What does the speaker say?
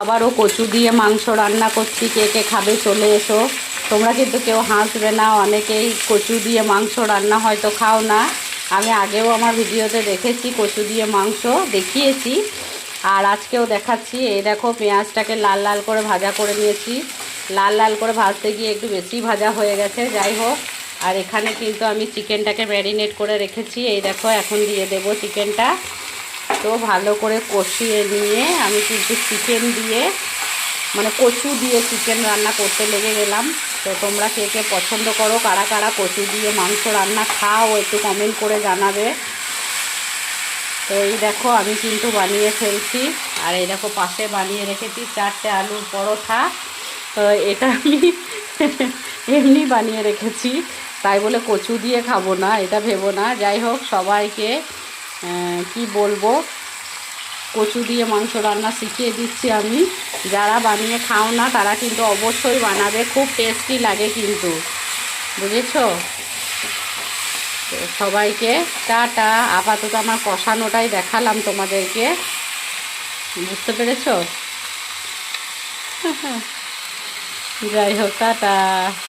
আবারও কচু দিয়ে মাংস রান্না করছি, কে কে খাবে চলে এসো। তোমরা কিন্তু কেউ হাসবে না, অনেকেই কচু দিয়ে মাংস রান্না হয়তো খাও না। আমি আগেও আমার ভিডিওতে দেখেছি, কচু দিয়ে মাংস দেখিয়েছি, আর আজকেও দেখাচ্ছি। এই দেখো, পেঁয়াজটাকে লাল লাল করে ভাজা করে নিয়েছি। লাল লাল করে ভাজতে গিয়ে একটু বেশি ভাজা হয়ে গেছে, যাই হোক। আর এখানে কিন্তু আমি চিকেনটাকে ম্যারিনেট করে রেখেছি। এই দেখো, এখন দিয়ে দেবো চিকেনটা। তো ভালো করে কষিয়ে নিয়ে আমি কিন্তু চিকেন দিয়ে, মানে কচু দিয়ে চিকেন রান্না করতে লেগে গেলাম। তো তোমরা কে কে পছন্দ করো, কারা কারা কচু দিয়ে মাংস রান্না খাও, একটু কমেন্ট করে জানাবে। তো এই দেখো, আমি কিন্তু বানিয়ে ফেলছি। আর এই দেখো, পাশে বানিয়ে রেখেছি 4টে আলুর পরোটা। তো এটা আমি এমনি বানিয়ে রেখেছি, তাই বলে কচু দিয়ে খাবো না এটা ভেবো না। যাই হোক, সবাইকে কি বলবো, কচু দিয়ে মাংস রান্না শিখিয়ে দিচ্ছি আমি। যারা বানিয়ে খাও না তারা কিন্তু অবশ্যই বানাবে, খুব টেস্টি লাগে কিন্তু, বুঝেছো? তো সবাইকে টাটা। আপাতত আমার কষানোটাই দেখালাম তোমাদেরকে, বুঝতে পেরেছো? যাই হোক, টাটা।